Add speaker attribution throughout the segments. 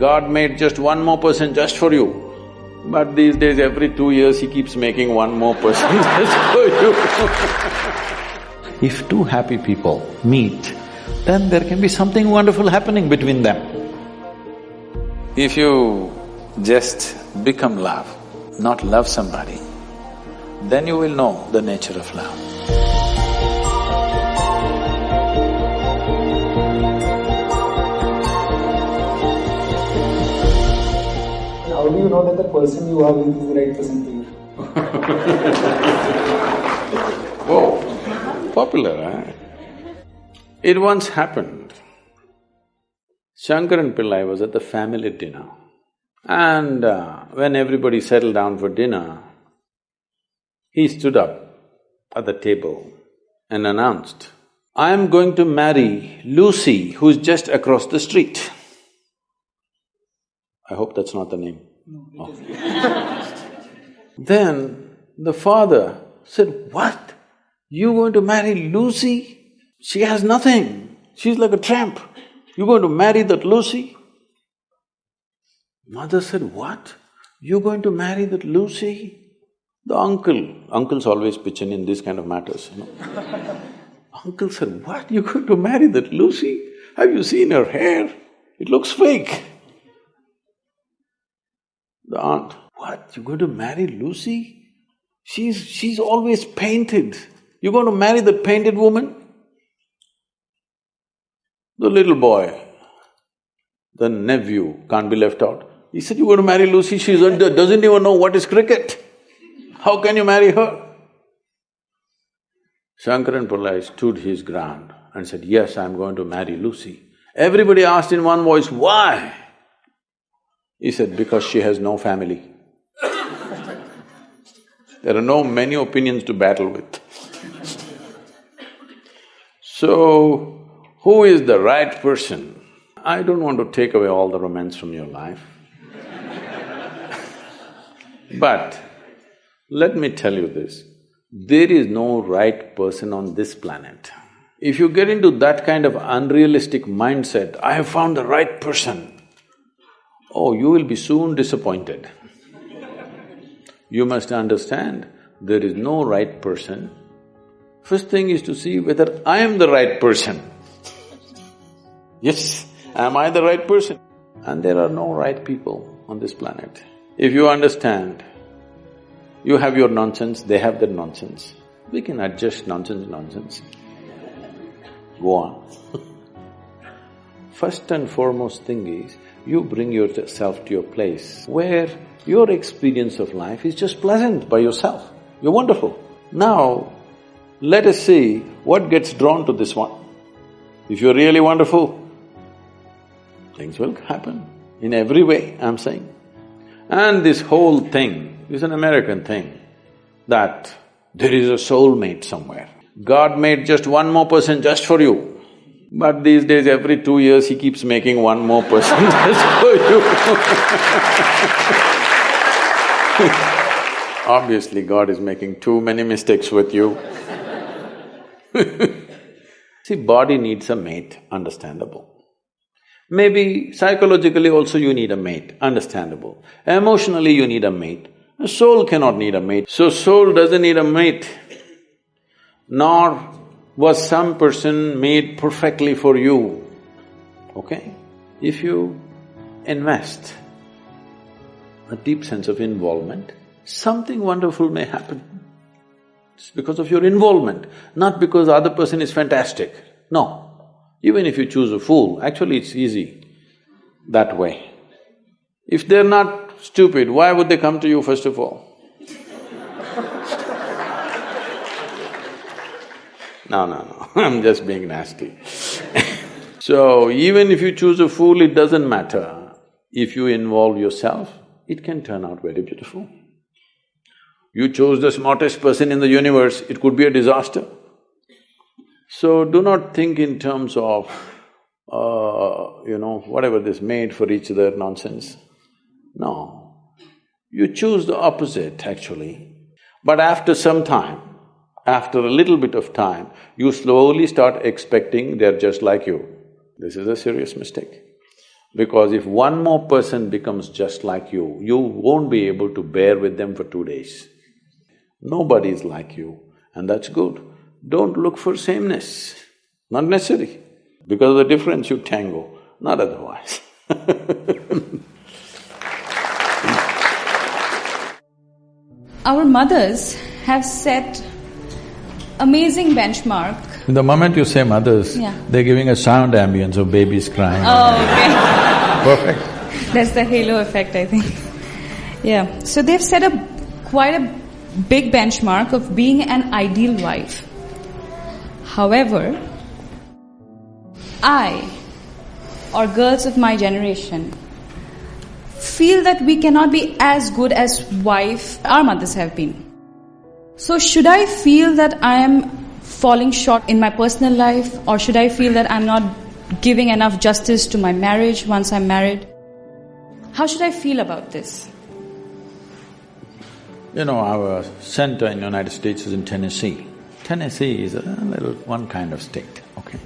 Speaker 1: God made just one more person just for you, but these days every 2 years he keeps making one more person just for you. If two happy people meet, then there can be something wonderful happening between them. If you just become love, not love somebody, then you will know the nature of love.
Speaker 2: How do you know that the person you are with is the right person for you?
Speaker 1: Whoa, popular, eh? It once happened. Shankaran Pillai was at the family dinner, and when everybody settled down for dinner, he stood up at the table and announced, "I am going to marry Lucy, who's just across the street." I hope that's not the name.
Speaker 2: No, it is.
Speaker 1: Then the father said, "What? You going to marry Lucy? She has nothing. She's like a tramp. You going to marry that Lucy?" Mother said, "What? You going to marry that Lucy?" The uncles always pitch in these kind of matters, you know. Uncle said, "What? You going to marry that Lucy? Have you seen her hair? It looks fake." The aunt, "What? You going to marry Lucy? She's always painted. You going to marry that painted woman?" The little boy, the nephew, can't be left out. He said, "You going to marry Lucy? She doesn't even know what is cricket. How can you marry her?" Shankaran Pillai stood his ground and said, "Yes, I'm going to marry Lucy." Everybody asked in one voice, "Why?" He said, "Because she has no family." There are no many opinions to battle with. So, who is the right person? I don't want to take away all the romance from your life. But let me tell you this, there is no right person on this planet. If you get into that kind of unrealistic mindset, "I have found the right person," oh, you will be soon disappointed. You must understand, there is no right person. First thing is to see whether I am the right person. Yes, am I the right person? And there are no right people on this planet. If you understand, you have your nonsense, they have their nonsense. We can adjust nonsense. Go on. First and foremost thing is, you bring yourself to your place where your experience of life is just pleasant by yourself. You're wonderful. Now, let us see what gets drawn to this one. If you're really wonderful, things will happen in every way, I'm saying. And this whole thing is an American thing, that there is a soulmate somewhere. God made just one more person just for you, but these days every 2 years he keeps making one more person just for you. Obviously, God is making too many mistakes with you. See, body needs a mate, understandable. Maybe psychologically also you need a mate, understandable. Emotionally you need a mate. A soul cannot need a mate. So soul doesn't need a mate. Nor was some person made perfectly for you, okay? If you invest a deep sense of involvement, something wonderful may happen. It's because of your involvement, not because the other person is fantastic. No. Even if you choose a fool, actually it's easy that way. If they're not stupid, why would they come to you first of all? No, I'm just being nasty. So, even if you choose a fool, it doesn't matter. If you involve yourself, it can turn out very beautiful. You chose the smartest person in the universe, it could be a disaster. So, do not think in terms of, whatever this made for each other nonsense. No. You choose the opposite, actually. But after some time, after a little bit of time, you slowly start expecting they're just like you. This is a serious mistake. Because if one more person becomes just like you won't be able to bear with them for 2 days. Nobody is like you, and that's good. Don't look for sameness, not necessary. Because of the difference you tango, not otherwise.
Speaker 3: Our mothers have set amazing benchmark.
Speaker 1: The moment you say mothers,
Speaker 3: Yeah.
Speaker 1: they're giving a sound ambience of babies crying.
Speaker 3: Oh, okay.
Speaker 1: Perfect.
Speaker 3: That's the halo effect, I think. Yeah. So they've set quite a big benchmark of being an ideal wife. However, I, or girls of my generation, feel that we cannot be as good as wife our mothers have been. So should I feel that I am falling short in my personal life, or should I feel that I'm not giving enough justice to my marriage once I'm married? How should I feel about this?
Speaker 1: You know, our center in the United States is in Tennessee. Tennessee is a little one kind of state, okay?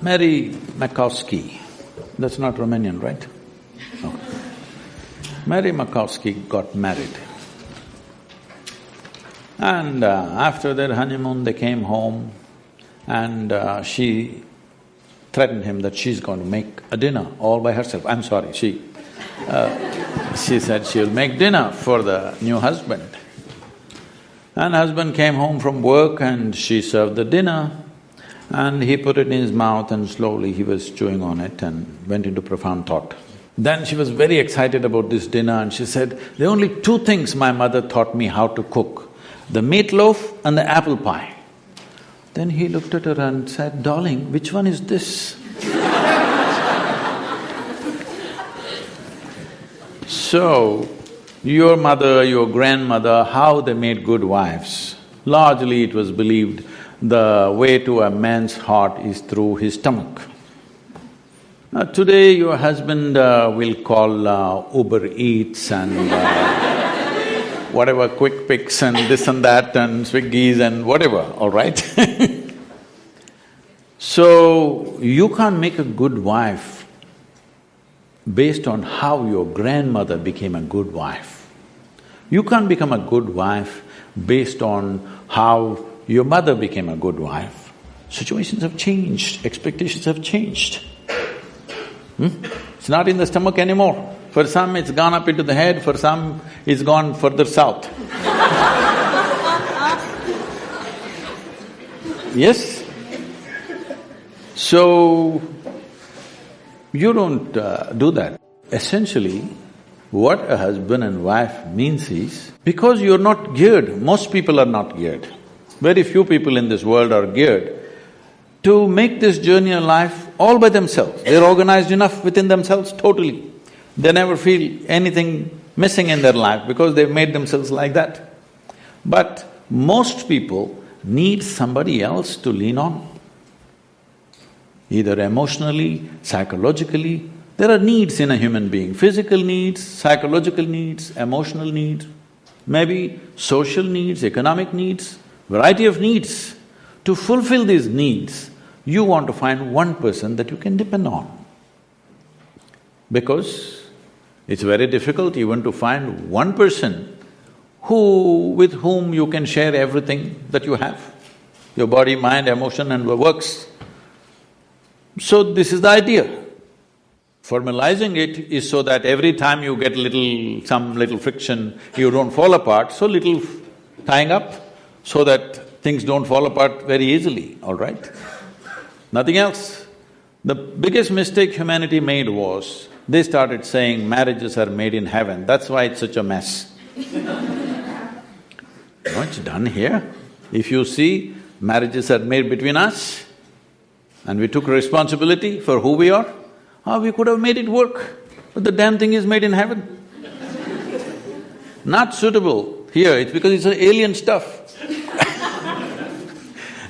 Speaker 1: Mary Makowski, that's not Romanian, right? No. Mary Makowski got married. And after their honeymoon, they came home and she threatened him that she's going to make a dinner all by herself. I'm sorry, she said she'll make dinner for the new husband. And husband came home from work and she served the dinner and he put it in his mouth and slowly he was chewing on it and went into profound thought. Then she was very excited about this dinner and she said, "There are only two things my mother taught me how to cook, the meatloaf and the apple pie." Then he looked at her and said, "Darling, which one is this?" So, your mother, your grandmother, how they made good wives? Largely it was believed the way to a man's heart is through his stomach. Now today your husband will call Uber Eats and whatever, Quick Picks and this and that and Swiggies and whatever, all right? So, you can't make a good wife based on how your grandmother became a good wife. You can't become a good wife based on how your mother became a good wife. Situations have changed, expectations have changed. It's not in the stomach anymore. For some it's gone up into the head, for some it's gone further south. Yes? So, you don't do that. Essentially, what a husband and wife means is, because you're not geared, most people are not geared, very few people in this world are geared to make this journey of life all by themselves. They're organized enough within themselves totally. They never feel anything missing in their life because they've made themselves like that. But most people need somebody else to lean on. Either emotionally, psychologically, there are needs in a human being, physical needs, psychological needs, emotional needs, maybe social needs, economic needs, variety of needs. To fulfill these needs, you want to find one person that you can depend on. Because it's very difficult even to find one person with whom you can share everything that you have, your body, mind, emotion and works. So this is the idea. Formalizing it is so that every time you get some little friction, you don't fall apart, so little tying up so that things don't fall apart very easily, all right? Nothing else. The biggest mistake humanity made was, they started saying marriages are made in heaven, that's why it's such a mess. No, it's done here. If you see, marriages are made between us and we took responsibility for who we are, we could have made it work, but the damn thing is made in heaven. Not suitable here, it's because it's alien stuff.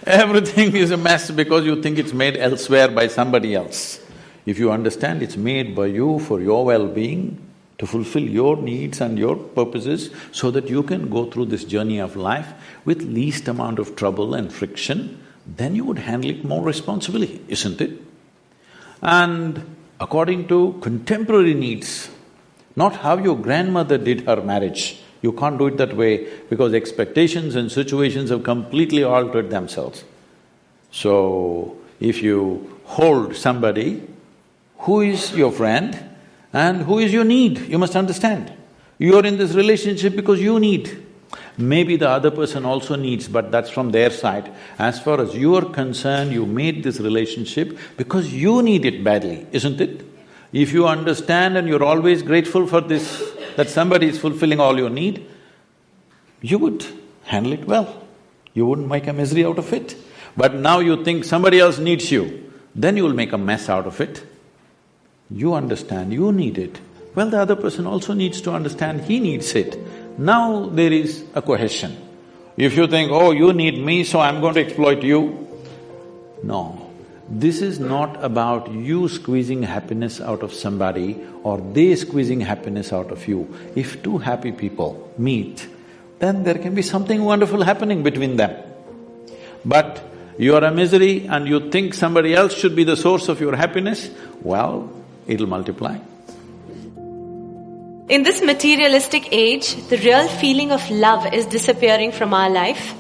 Speaker 1: Everything is a mess because you think it's made elsewhere by somebody else. If you understand it's made by you for your well-being, to fulfill your needs and your purposes so that you can go through this journey of life with least amount of trouble and friction, then you would handle it more responsibly, isn't it? and according to contemporary needs, not how your grandmother did her marriage. You can't do it that way because expectations and situations have completely altered themselves. So, if you hold somebody who is your friend and who is your need, you must understand. You are in this relationship because you need. Maybe the other person also needs, but that's from their side. As far as you are concerned, you made this relationship because you need it badly, isn't it? If you understand and you're always grateful for this, that somebody is fulfilling all your need, you would handle it well. You wouldn't make a misery out of it. But now you think somebody else needs you, then you will make a mess out of it. You understand, you need it. Well, the other person also needs to understand he needs it. Now there is a cohesion. If you think, oh, you need me, so I'm going to exploit you. No, this is not about you squeezing happiness out of somebody or they squeezing happiness out of you. If two happy people meet, then there can be something wonderful happening between them. But you are a misery and you think somebody else should be the source of your happiness, well, it'll multiply.
Speaker 4: In this materialistic age, the real feeling of love is disappearing from our life.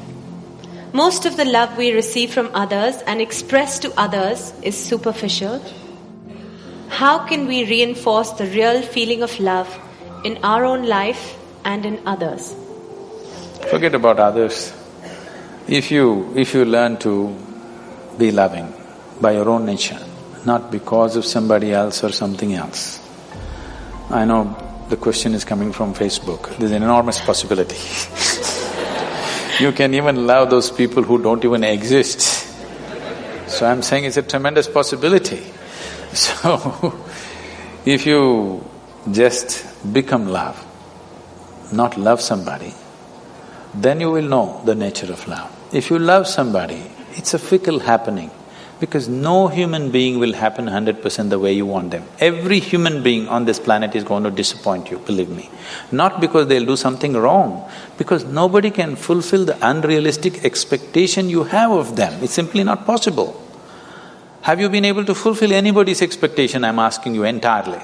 Speaker 4: Most of the love we receive from others and express to others is superficial. How can we reinforce the real feeling of love in our own life and in others?
Speaker 1: Forget about others. If you learn to be loving by your own nature, not because of somebody else or something else. I know the question is coming from Facebook, there's an enormous possibility. You can even love those people who don't even exist. So I'm saying it's a tremendous possibility. So, if you just become love, not love somebody, then you will know the nature of love. If you love somebody, it's a fickle happening, because no human being will happen 100% the way you want them. Every human being on this planet is going to disappoint you, believe me. Not because they'll do something wrong, because nobody can fulfill the unrealistic expectation you have of them. It's simply not possible. Have you been able to fulfill anybody's expectation, I'm asking you, entirely?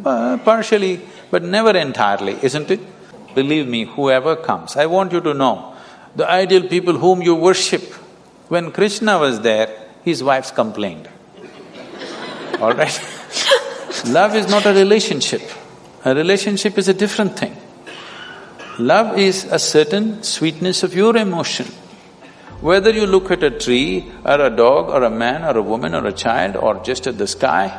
Speaker 1: Partially, but never entirely, isn't it? Believe me, whoever comes, I want you to know, the ideal people whom you worship, when Krishna was there, his wives complained. All right? Love is not a relationship. A relationship is a different thing. Love is a certain sweetness of your emotion. Whether you look at a tree, or a dog, or a man, or a woman, or a child, or just at the sky,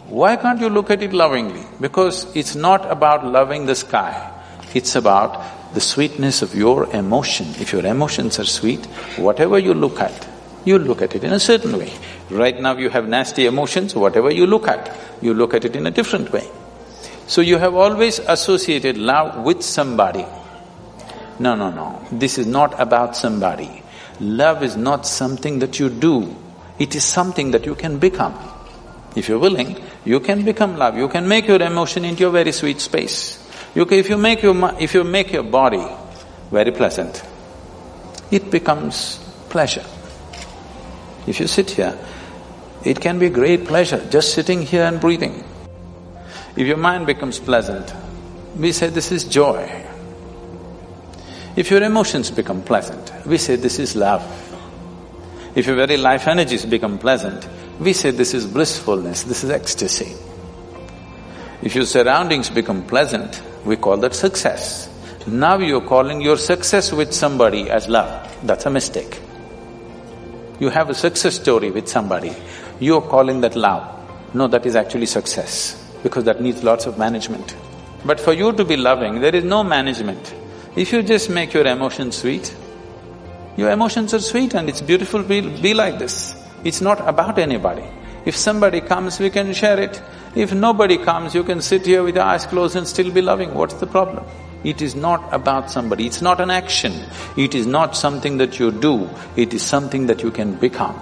Speaker 1: why can't you look at it lovingly? Because it's not about loving the sky, it's about the sweetness of your emotion. If your emotions are sweet, whatever you look at it in a certain way. Right now you have nasty emotions, whatever you look at it in a different way. So you have always associated love with somebody. No, this is not about somebody. Love is not something that you do, it is something that you can become. If you're willing, you can become love, you can make your emotion into a very sweet space. If you make your body very pleasant, it becomes pleasure. If you sit here, it can be great pleasure, just sitting here and breathing. If your mind becomes pleasant, we say this is joy. If your emotions become pleasant, we say this is love. If your very life energies become pleasant, we say this is blissfulness, this is ecstasy. If your surroundings become pleasant, we call that success. Now you're calling your success with somebody as love. That's a mistake. You have a success story with somebody, you're calling that love. No, that is actually success, because that needs lots of management. But for you to be loving, there is no management. If you just make your emotions sweet, your emotions are sweet and it's beautiful, be like this. It's not about anybody. If somebody comes, we can share it. If nobody comes, you can sit here with your eyes closed and still be loving. What's the problem? It is not about somebody, it's not an action. It is not something that you do, it is something that you can become.